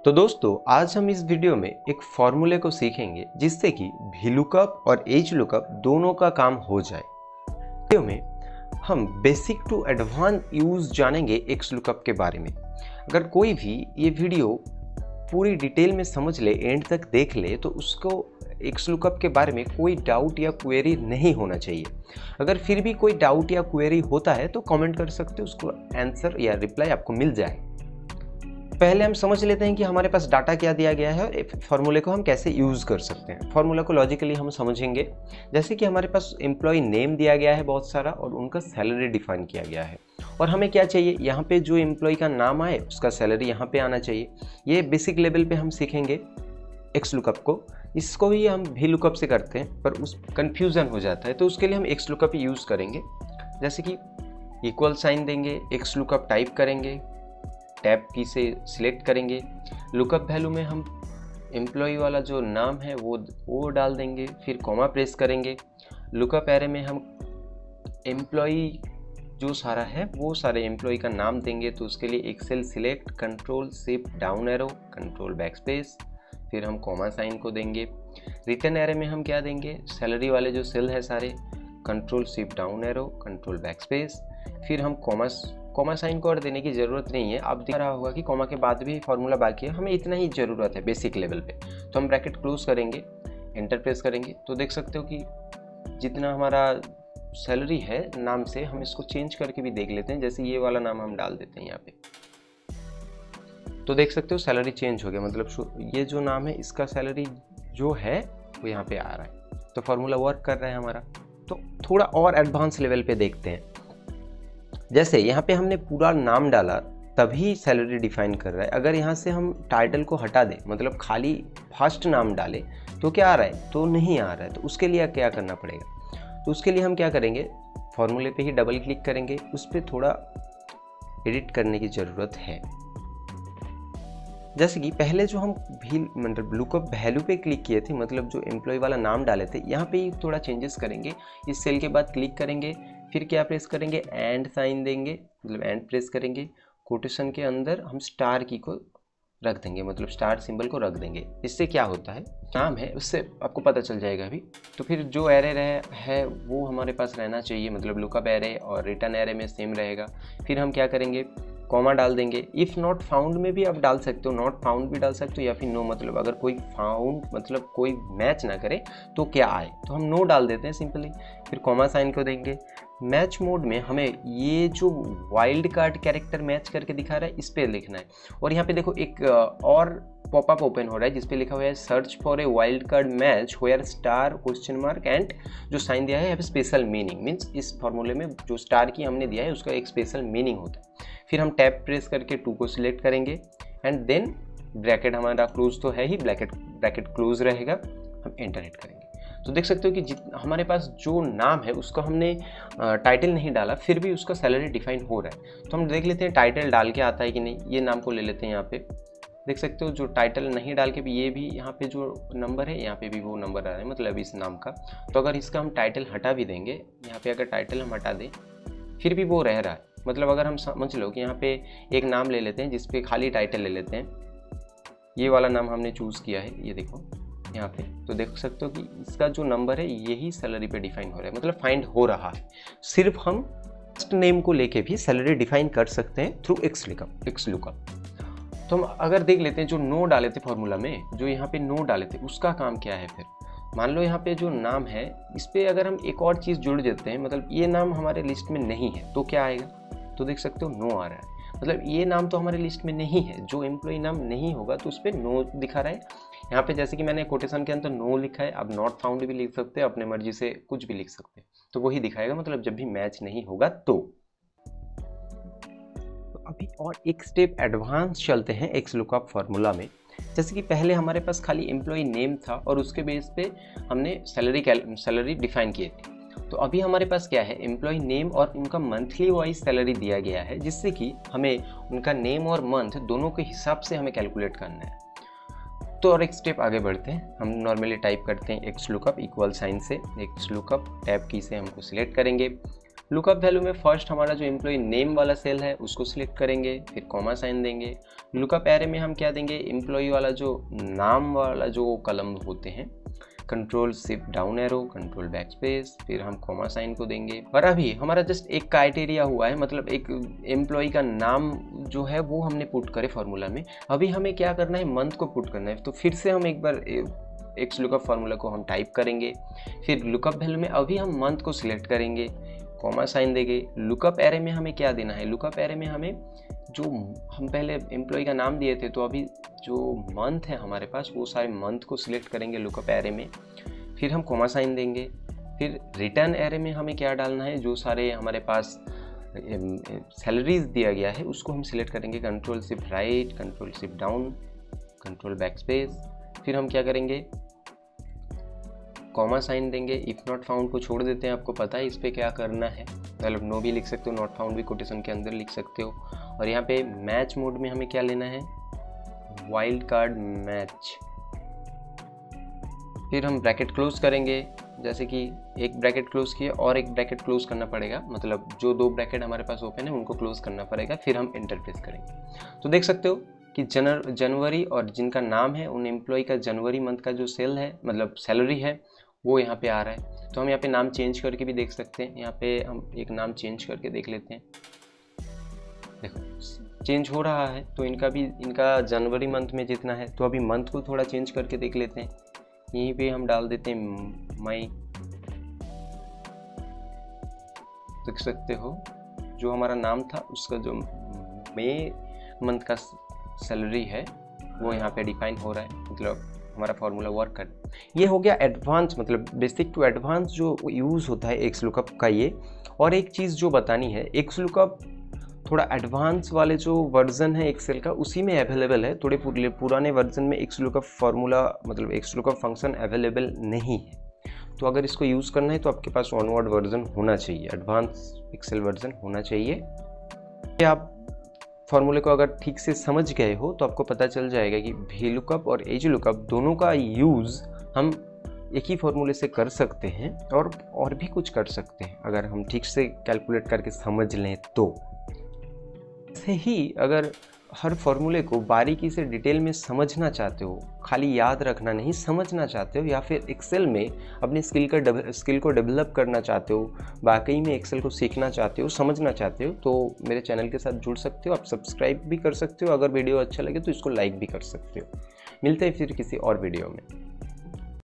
तो दोस्तों आज हम इस वीडियो में एक फॉर्मूले को सीखेंगे जिससे कि VLOOKUP और HLOOKUP दोनों का काम हो जाए। वीडियो में हम बेसिक टू एडवांस यूज जानेंगे XLOOKUP के बारे में। अगर कोई भी ये वीडियो पूरी डिटेल में समझ ले, एंड तक देख ले, तो उसको XLOOKUP के बारे में कोई डाउट या क्वेरी नहीं होना चाहिए। अगर फिर भी कोई डाउट या क्वेरी होता है तो कमेंट कर सकते हो, उसको आंसर या रिप्लाई आपको मिल जाए। पहले हम समझ लेते हैं कि हमारे पास डाटा क्या दिया गया है और फॉर्मूले को हम कैसे यूज़ कर सकते हैं। फॉर्मूला को लॉजिकली हम समझेंगे, जैसे कि हमारे पास एम्प्लॉय नेम दिया गया है बहुत सारा और उनका सैलरी डिफाइन किया गया है। और हमें क्या चाहिए, यहाँ पे जो एम्प्लॉय का नाम आए उसका सैलरी यहाँ पे आना चाहिए। ये बेसिक लेवल पे हम सीखेंगे XLOOKUP को। इसको ही हम VLOOKUP से करते हैं पर उस कन्फ्यूज़न हो जाता है, तो उसके लिए हम XLOOKUP यूज़ करेंगे। जैसे कि इक्वल साइन देंगे, XLOOKUP टाइप करेंगे, टैब की से सिलेक्ट करेंगे। लुकअप वैल्यू में हम एम्प्लॉय वाला जो नाम है वो डाल देंगे, फिर कॉमा प्रेस करेंगे। लुकअप एरे में हम एम्प्लॉय जो सारा है वो सारे एम्प्लॉय का नाम देंगे, तो उसके लिए Excel select, control shift down arrow, control backspace, फिर हम कॉमा साइन को देंगे। रिटर्न एरे में हम क्या देंगे, सैलरी वाले जो सेल है सारे, control shift down arrow, control backspace, फिर हम कॉमा साइन को और देने की ज़रूरत नहीं है। आप दिख रहा होगा कि कॉमा के बाद भी फॉर्मूला बाकी है, हमें इतना ही ज़रूरत है बेसिक लेवल पे। तो हम ब्रैकेट क्लोज करेंगे, एंटर प्रेस करेंगे, तो देख सकते हो कि जितना हमारा सैलरी है नाम से, हम इसको चेंज करके भी देख लेते हैं। जैसे ये वाला नाम हम डाल देते हैं यहाँ पे, तो देख सकते हो सैलरी चेंज हो गया। मतलब ये जो नाम है इसका सैलरी जो है वो यहाँ पे आ रहा है, तो फॉर्मूला वर्क कर रहा है हमारा। तो थोड़ा और एडवांस लेवल पे देखते हैं। जैसे यहाँ पे हमने पूरा नाम डाला तभी सैलरी डिफाइन कर रहा है। अगर यहाँ से हम टाइटल को हटा दें, मतलब खाली फर्स्ट नाम डालें, तो क्या आ रहा है, तो नहीं आ रहा है। तो उसके लिए क्या करना पड़ेगा, तो उसके लिए हम क्या करेंगे, फॉर्मूले पे ही डबल क्लिक करेंगे, उस पर थोड़ा एडिट करने की ज़रूरत है। जैसे कि पहले जो हम मतलब लुकअप वैल्यू पे क्लिक किए थे, मतलब जो एम्प्लॉय वाला नाम डाले थे, यहाँ पे ही थोड़ा चेंजेस करेंगे। इस सेल के बाद क्लिक करेंगे, फिर क्या प्रेस करेंगे, एंड साइन देंगे, मतलब एंड प्रेस करेंगे। कोटेशन के अंदर हम स्टार की को रख देंगे, मतलब स्टार सिंबल को रख देंगे। इससे क्या होता है, नाम है उससे आपको पता चल जाएगा अभी। तो फिर जो एरे है वो हमारे पास रहना चाहिए, मतलब लुकअप एरे और रिटर्न एरे में सेम रहेगा। फिर हम क्या करेंगे, कॉमा डाल देंगे। इफ़ नॉट फाउंड में भी आप डाल सकते हो, नॉट फाउंड भी डाल सकते हो, या फिर नो, मतलब अगर कोई फाउंड मतलब कोई मैच ना करे तो क्या आए, तो हम नो डाल देते हैं सिंपली। फिर कॉमा साइन को देंगे। मैच मोड में हमें ये जो वाइल्ड कार्ड कैरेक्टर मैच करके दिखा रहा है इस पर लिखना है। और यहाँ पे देखो एक और पॉपअप ओपन हो रहा है जिस पे लिखा हुआ है search for a wild card match where star question mark and जो साइन दिया है स्पेशल मीनिंग, मीन्स इस फॉर्मूले में जो स्टार की हमने दिया है उसका एक स्पेशल मीनिंग होता है। फिर हम टैब प्रेस करके 2 को सिलेक्ट करेंगे एंड देन ब्रैकेट हमारा क्लोज तो है ही, ब्रैकेट क्लोज रहेगा, हम एंटर हिट करेंगे। तो देख सकते हो कि हमारे पास जो नाम है उसका हमने टाइटल नहीं डाला, फिर भी उसका सैलरी डिफाइन हो रहा है। तो हम देख लेते हैं टाइटल डाल के आता है कि नहीं। ये नाम को ले लेते हैं, यहाँ पे देख सकते हो जो टाइटल नहीं डाल के भी ये भी यहाँ पे जो नंबर है यहाँ पे भी वो नंबर आ रहा है, मतलब इस नाम का। तो अगर इसका हम टाइटल हटा भी देंगे, यहाँ पे अगर टाइटल हम हटा दें फिर भी वो रह रहा है। मतलब अगर हम समझ लो कि यहाँ पे एक नाम ले लेते हैं जिसपे खाली टाइटल ले लेते हैं, ये वाला नाम हमने चूज़ किया है, ये देखो यहाँ पे, तो देख सकते हो कि इसका जो नंबर है यही सैलरी पे डिफाइन हो रहा है, मतलब फाइंड हो रहा है। सिर्फ हम फर्स्ट नेम को लेके भी सैलरी डिफाइन कर सकते हैं थ्रू XLOOKUP। तो हम अगर देख लेते हैं जो नो डाले थे फॉर्मूला में, जो यहाँ पे नो डाले थे उसका काम क्या है। फिर मान लो यहाँ पे जो नाम है इस पर अगर हम एक और चीज़ जोड़ देते हैं, मतलब ये नाम हमारे लिस्ट में नहीं है तो क्या आएगा, तो देख सकते हो नो आ रहा है। मतलब ये नाम तो हमारे लिस्ट में नहीं है, जो एम्प्लॉय नाम नहीं होगा तो उस पर नो दिखा रहा है। यहाँ पे जैसे कि मैंने कोटेशन के अंदर नो लिखा है, अब नॉट फाउंड भी लिख सकते हैं, अपने मर्जी से कुछ भी लिख सकते हैं, तो वही दिखाएगा, मतलब जब भी मैच नहीं होगा तो अभी और एक स्टेप एडवांस चलते हैं XLOOKUP फार्मूला में। जैसे कि पहले हमारे पास खाली एम्प्लॉय नेम था और उसके बेस पे हमने सैलरी डिफाइन किए थे। तो अभी हमारे पास क्या है, एम्प्लॉय नेम और उनका मंथली वाइज सैलरी दिया गया है, जिससे कि हमें उनका नेम और मंथ दोनों के हिसाब से हमें कैलकुलेट करना है। तो और एक स्टेप आगे बढ़ते हैं। हम नॉर्मली टाइप करते हैं XLOOKUP इक्वल साइन से, XLOOKUP टैब की से हमको सिलेक्ट करेंगे, लुकअप वैल्यू में फर्स्ट हमारा जो एम्प्लॉय नेम वाला सेल है उसको सिलेक्ट करेंगे, फिर कॉमा साइन देंगे। लुकअप एरे में हम क्या देंगे, एम्प्लॉय वाला जो नाम वाला जो कलम होते हैं, control shift down arrow, control back space, फिर हम कॉमा साइन को देंगे। और अभी हमारा जस्ट एक क्राइटेरिया हुआ है, मतलब एक एम्प्लॉय का नाम जो है वो हमने पुट करे फॉर्मूला में। अभी हमें क्या करना है, मंथ को पुट करना है। तो फिर से हम एक बार एक्स लुकअप फार्मूला को हम टाइप करेंगे, फिर लुकअप वैल्यू में अभी हम मंथ को सिलेक्ट करेंगे, कॉमा साइन देंगे। लुकअप एरे में हमें क्या देना है, लुकअप एरे में हमें जो हम पहले एम्प्लॉय का नाम दिए थे, तो अभी जो मंथ है हमारे पास वो सारे मंथ को सिलेक्ट करेंगे लुकअप एरे में, फिर हम कॉमा साइन देंगे। फिर रिटर्न एरे में हमें क्या डालना है, जो सारे हमारे पास सैलरीज दिया गया है उसको हम सिलेक्ट करेंगे, control shift right, control shift down, control back space. फिर हम क्या करेंगे, कॉमा साइन देंगे। इफ़ नॉट फाउंड को छोड़ देते हैं, आपको पता है इस पर क्या करना है, मतलब नो भी लिख सकते हो, नॉट फाउंड भी कोटेशन के अंदर लिख सकते हो। और यहाँ पे मैच मोड में हमें क्या लेना है, वाइल्ड कार्ड मैच। फिर हम ब्रैकेट क्लोज करेंगे, जैसे कि एक ब्रैकेट क्लोज किया और एक ब्रैकेट क्लोज करना पड़ेगा, मतलब जो दो ब्रैकेट हमारे पास ओपन है उनको क्लोज करना पड़ेगा। फिर हम एंटर प्रेस करेंगे। तो देख सकते हो कि जनवरी और जिनका नाम है उन एम्प्लॉय का जनवरी मंथ का जो सेल है, मतलब सैलरी है, वो यहाँ पे आ रहा है। तो हम यहाँ पे नाम चेंज करके भी देख सकते हैं। यहाँ पे हम एक नाम चेंज करके देख लेते हैं, देखो चेंज हो रहा है। तो इनका जनवरी मंथ में जितना है, तो अभी मंथ को थोड़ा चेंज करके देख लेते हैं। यहीं पे हम डाल देते हैं मई। देख सकते हो जो हमारा नाम था उसका जो मई मंथ का सैलरी है वो यहाँ पे डिफाइन हो रहा है, मतलब हमारा फॉर्मूला वर्क कर। ये हो गया एडवांस, मतलब बेसिक टू एडवांस जो यूज़ होता है एक्स लुकअप का ये। और एक चीज़ जो बतानी है, एक्स लुकअप थोड़ा एडवांस वाले जो वर्जन है एक्सेल का उसी में अवेलेबल है। थोड़े पुराने वर्जन में एक्स लुकअप फार्मूला, मतलब एक्स लुकअप फंक्शन अवेलेबल नहीं है। तो अगर इसको यूज़ करना है तो आपके पास ऑनवर्ड वर्जन होना चाहिए, एडवांस एक्सेल वर्जन होना चाहिए। आप फॉर्मूले को अगर ठीक से समझ गए हो तो आपको पता चल जाएगा कि वी लुकअप और एज लुकअप दोनों का यूज़ हम एक ही फॉर्मूले से कर सकते हैं और भी कुछ कर सकते हैं अगर हम ठीक से कैलकुलेट करके समझ लें तो। ऐसे ही अगर हर फॉर्मूले को बारीकी से डिटेल में समझना चाहते हो, खाली याद रखना नहीं, समझना चाहते हो, या फिर एक्सेल में अपनी स्किल को डेवलप करना चाहते हो, वाकई में एक्सेल को सीखना चाहते हो, समझना चाहते हो, तो मेरे चैनल के साथ जुड़ सकते हो। आप सब्सक्राइब भी कर सकते हो, अगर वीडियो अच्छा लगे तो इसको लाइक भी कर सकते हो। मिलते हैं फिर किसी और वीडियो में।